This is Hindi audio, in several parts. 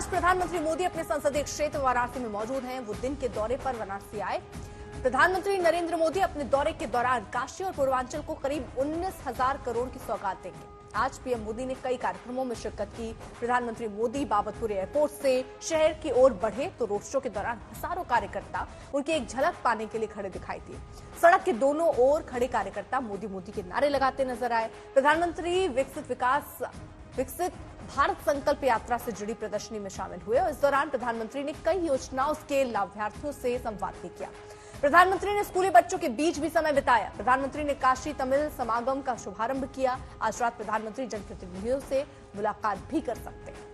आज प्रधानमंत्री मोदी अपने संसदीय क्षेत्र वाराणसी में मौजूद हैं। वो दिन के दौरे पर वाराणसी आए। प्रधानमंत्री नरेंद्र मोदी अपने दौरे के दौरान काशी और पूर्वांचल को करीब 19,000 करोड़ की सौगात देंगे। आज पीएम मोदी ने कई कार्यक्रमों में शिरकत की। प्रधानमंत्री मोदी बाबतपुर एयरपोर्ट से शहर की ओर बढ़े तो रोड शो के दौरान हजारों कार्यकर्ता उनकी एक झलक पाने के लिए खड़े दिखाई दिए। सड़क के दोनों ओर खड़े कार्यकर्ता मोदी मोदी के नारे लगाते नजर आए। प्रधानमंत्री विकसित भारत संकल्प यात्रा से जुड़ी प्रदर्शनी में शामिल हुए और इस दौरान प्रधानमंत्री ने कई योजनाओं के लाभार्थियों से संवाद भी किया। प्रधानमंत्री ने स्कूली बच्चों के बीच भी समय बिताया। प्रधानमंत्री ने काशी तमिल समागम का शुभारंभ किया। आज रात प्रधानमंत्री जनप्रतिनिधियों से मुलाकात भी कर सकते हैं।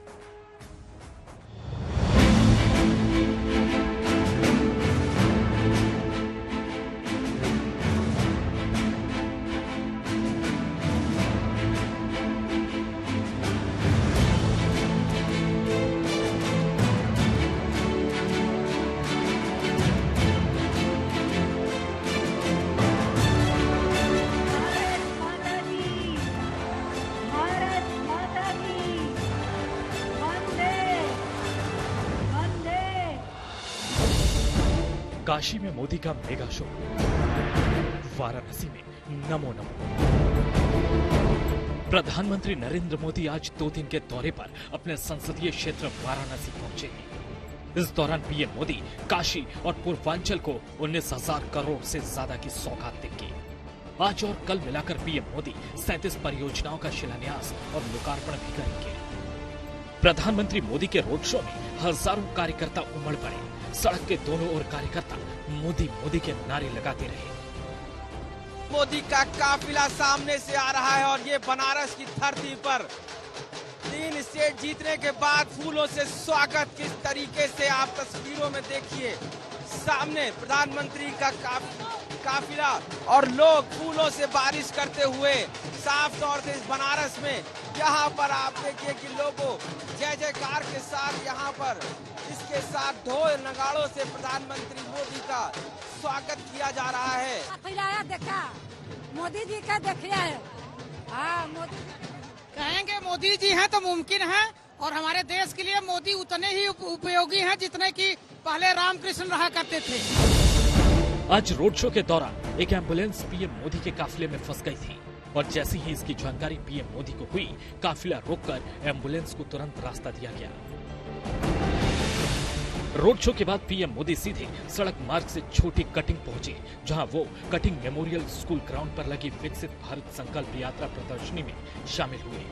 काशी में मोदी का मेगा शो, वाराणसी में नमो नमो। प्रधानमंत्री नरेंद्र मोदी आज 2 दिन के दौरे पर अपने संसदीय क्षेत्र वाराणसी पहुंचेंगे। इस दौरान पीएम मोदी काशी और पूर्वांचल को 19,000 करोड़ से ज्यादा की सौगात देंगे। आज और कल मिलाकर पीएम मोदी 37 परियोजनाओं का शिलान्यास और लोकार्पण भी करेंगे। प्रधानमंत्री मोदी के रोड शो में हजारों कार्यकर्ता उमड़ पड़े। सड़क के दोनों ओर कार्यकर्ता मोदी मोदी के नारे लगाते रहे। मोदी का काफिला सामने से आ रहा है और ये बनारस की धरती पर 3 स्टेट जीतने के बाद फूलों से स्वागत किस तरीके से आप तस्वीरों में देखिए। सामने प्रधानमंत्री का काफिला और लोग फूलों से बारिश करते हुए साफ तौर से इस बनारस में यहाँ पर आप देखिए कि लोगों जय जयकार के साथ यहाँ पर इसके साथ ढोल नगाड़ों से प्रधानमंत्री मोदी का स्वागत किया जा रहा है। काफिला देखा मोदी जी का देखिए है। हाँ, मोदी कहेंगे मोदी जी हैं तो मुमकिन है और हमारे देश के लिए मोदी उतने ही उपयोगी हैं जितने कि पहले रामकृष्ण रहा करते थे। आज रोड शो के दौरान एक एम्बुलेंस पीएम मोदी के काफिले में फंस गई थी और जैसे ही इसकी जानकारी पीएम मोदी को हुई, काफिला रोककर एम्बुलेंस को तुरंत रास्ता दिया गया। रोड शो के बाद पीएम मोदी सीधे सड़क मार्ग से छोटी कटिंग पहुंचे, जहां वो कटिंग मेमोरियल स्कूल ग्राउंड पर लगी विकसित भारत संकल्प यात्रा प्रदर्शनी में शामिल हुए।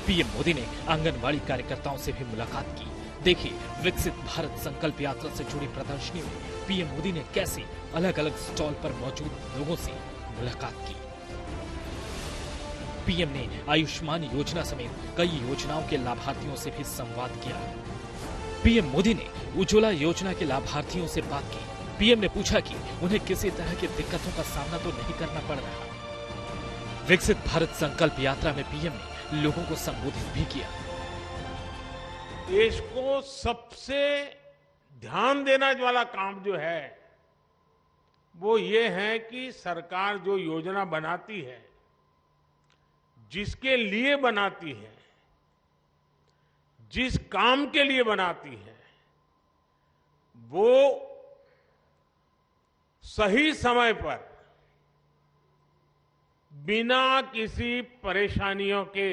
पीएम मोदी ने आंगनबाड़ी कार्यकर्ताओं से भी मुलाकात की। देखिए विकसित भारत संकल्प यात्रा से जुड़ी प्रदर्शनी में पीएम मोदी ने कैसे अलग अलग स्टॉल पर मौजूद लोगों से मुलाकात की। पीएम ने आयुष्मान योजना समेत कई योजनाओं के लाभार्थियों से भी संवाद किया। पीएम मोदी ने उज्ज्वला योजना के लाभार्थियों से बात की। पीएम ने पूछा कि उन्हें किसी तरह की दिक्कतों का सामना तो नहीं करना पड़ रहा। विकसित भारत संकल्प यात्रा में पीएम ने लोगों को संबोधित भी किया। देश को सबसे ध्यान देना वाला काम जो है वो ये है कि सरकार जो योजना बनाती है, जिसके लिए बनाती है, जिस काम के लिए बनाती है, वो सही समय पर बिना किसी परेशानियों के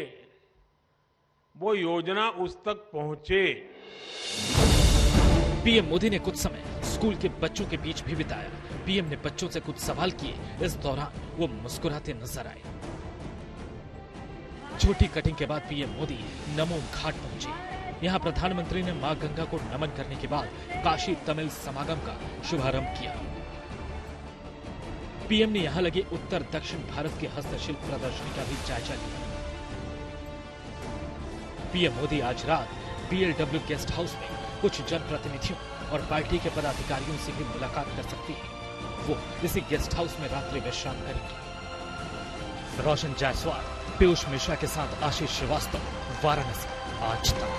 वो योजना उस तक पहुंचे। पीएम मोदी ने कुछ समय स्कूल के बच्चों के बीच भी बिताया। पीएम ने बच्चों से कुछ सवाल किए। इस दौरान वो मुस्कुराते नजर आए। छोटी कटिंग के बाद पीएम मोदी नमो घाट पहुंचे। यहां प्रधानमंत्री ने मां गंगा को नमन करने के बाद काशी तमिल समागम का शुभारंभ किया। पीएम ने यहां लगे उत्तर दक्षिण भारत के हस्तशिल्प प्रदर्शनी का भी जायजा लिया। पीएम मोदी आज रात बीएलडब्ल्यू गेस्ट हाउस में कुछ जनप्रतिनिधियों और पार्टी के पदाधिकारियों से भी मुलाकात कर सकती है। वो इसी गेस्ट हाउस में रात्रि विश्राम करेंगे। रोशन जायसवाल, पीयूष मिश्रा के साथ आशीष श्रीवास्तव, वाराणसी, आज तक।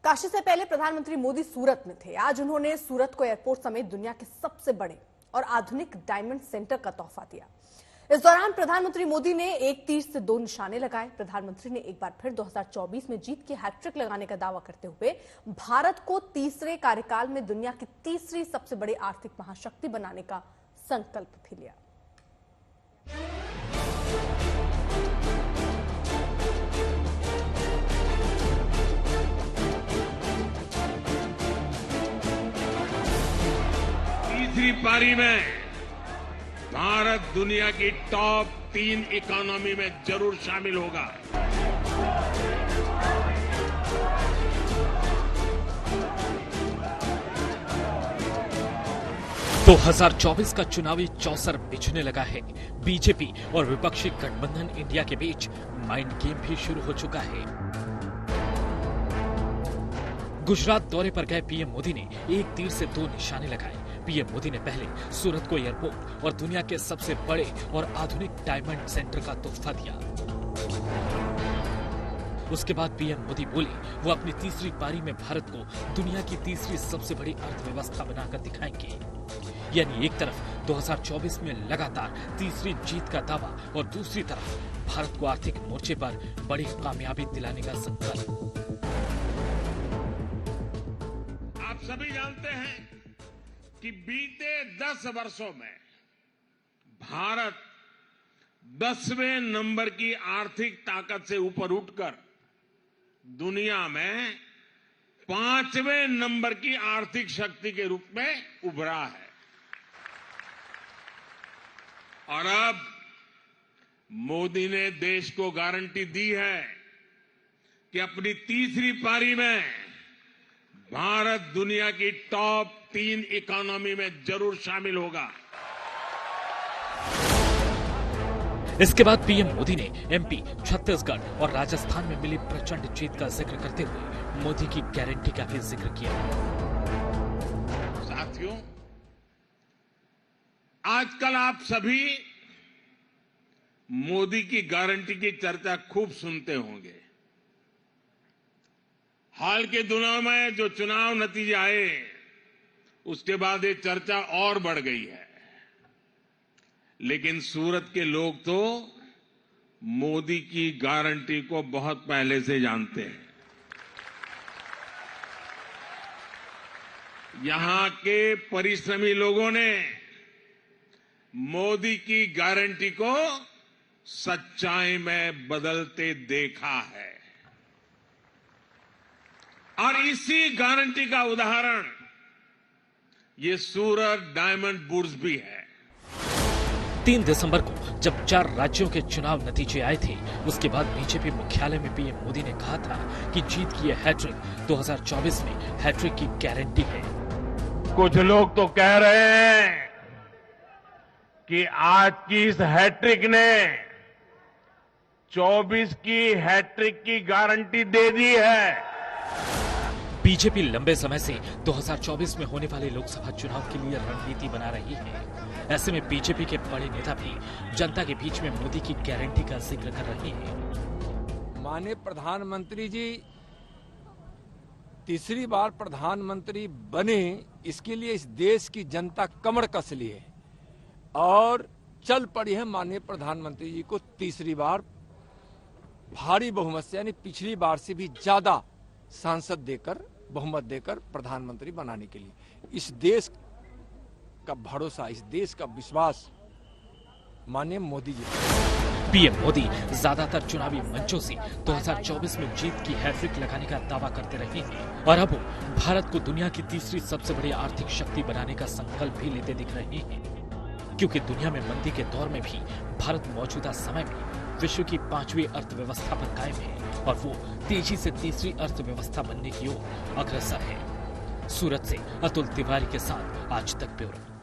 काशी से पहले प्रधानमंत्री मोदी सूरत में थे। आज उन्होंने सूरत को एयरपोर्ट समेत दुनिया के सबसे बड़े और आधुनिक डायमंड सेंटर का तोहफा दिया। इस दौरान प्रधानमंत्री मोदी ने एक तीर से दो निशाने लगाए। प्रधानमंत्री ने एक बार फिर 2024 में जीत की हैट्रिक लगाने का दावा करते हुए भारत को तीसरे कार्यकाल में दुनिया की तीसरी सबसे बड़ी आर्थिक महाशक्ति बनाने का संकल्प भी लिया। तीसरी पारी में भारत दुनिया की टॉप 3 इकोनॉमी में जरूर शामिल होगा। 2024 का चुनावी चौसर बिछने लगा है। बीजेपी और विपक्षी गठबंधन इंडिया के बीच माइंड गेम भी शुरू हो चुका है। गुजरात दौरे पर गए पीएम मोदी ने एक तीर से दो निशाने लगाए। पीएम मोदी ने पहले सूरत को एयरपोर्ट और दुनिया के सबसे बड़े और आधुनिक डायमंड सेंटर का तोहफा दिया। उसके बाद पीएम मोदी बोले वो अपनी तीसरी पारी में भारत को दुनिया की तीसरी सबसे बड़ी अर्थव्यवस्था बनाकर दिखाएंगे। यानी एक तरफ 2024 में लगातार तीसरी जीत का दावा और दूसरी तरफ भारत को आर्थिक मोर्चे पर बड़ी कामयाबी दिलाने का संकल्प। आप सभी जानते हैं कि बीते 10 वर्षों में भारत 10वें नंबर की आर्थिक ताकत से ऊपर उठकर दुनिया में 5वें नंबर की आर्थिक शक्ति के रूप में उभरा है। और अब मोदी ने देश को गारंटी दी है कि अपनी तीसरी पारी में भारत दुनिया की टॉप 3 इकोनॉमी में जरूर शामिल होगा। इसके बाद पीएम मोदी ने एमपी, छत्तीसगढ़ और राजस्थान में मिली प्रचंड जीत का जिक्र करते हुए मोदी की गारंटी का भी जिक्र किया। साथियों, आजकल आप सभी मोदी की गारंटी की चर्चा खूब सुनते होंगे। हाल के दिनों में जो चुनाव नतीजे आए उसके बाद ये चर्चा और बढ़ गई है। लेकिन सूरत के लोग तो मोदी की गारंटी को बहुत पहले से जानते हैं। यहां के परिश्रमी लोगों ने मोदी की गारंटी को सच्चाई में बदलते देखा है। और इसी गारंटी का उदाहरण ये सूरत डायमंड बुर्स भी है। 3 दिसंबर को जब 4 राज्यों के चुनाव नतीजे आए थे, उसके बाद बीजेपी मुख्यालय में पीएम मोदी ने कहा था कि जीत की यह हैट्रिक 2024 में हैट्रिक की गारंटी है। कुछ लोग तो कह रहे हैं कि आज की इस हैट्रिक ने 24 की हैट्रिक की गारंटी दे दी है। बीजेपी लंबे समय से 2024 में होने वाले लोकसभा चुनाव के लिए रणनीति बना रही है। ऐसे में बीजेपी के बड़े नेता भी जनता के बीच में मोदी की गारंटी का जिक्र कर रहे हैं। माननीय प्रधानमंत्री जी तीसरी बार प्रधानमंत्री बने, इसके लिए इस देश की जनता कमर कस ली है और चल पड़ी है माननीय प्रधानमंत्री जी को तीसरी बार भारी बहुमत से, यानी पिछली बार से भी ज्यादा सांसद देकर, बहुमत देकर प्रधानमंत्री बनाने के लिए। इस देश का भरोसा, इस देश का विश्वास माननीय मोदी जी। पीएम मोदी ज्यादातर चुनावी मंचों से 2024 में जीत की हैट्रिक लगाने का दावा करते रहे हैं और अब वो भारत को दुनिया की तीसरी सबसे बड़ी आर्थिक शक्ति बनाने का संकल्प भी लेते दिख रहे हैं। क्योंकि दुनिया में मंदी के दौर में भी भारत मौजूदा समय में विश्व की 5वीं अर्थव्यवस्था पर कायम है और वो तेजी से तीसरी अर्थव्यवस्था बनने की ओर अग्रसर है। सूरत से अतुल तिवारी के साथ आज तक ब्यूरो।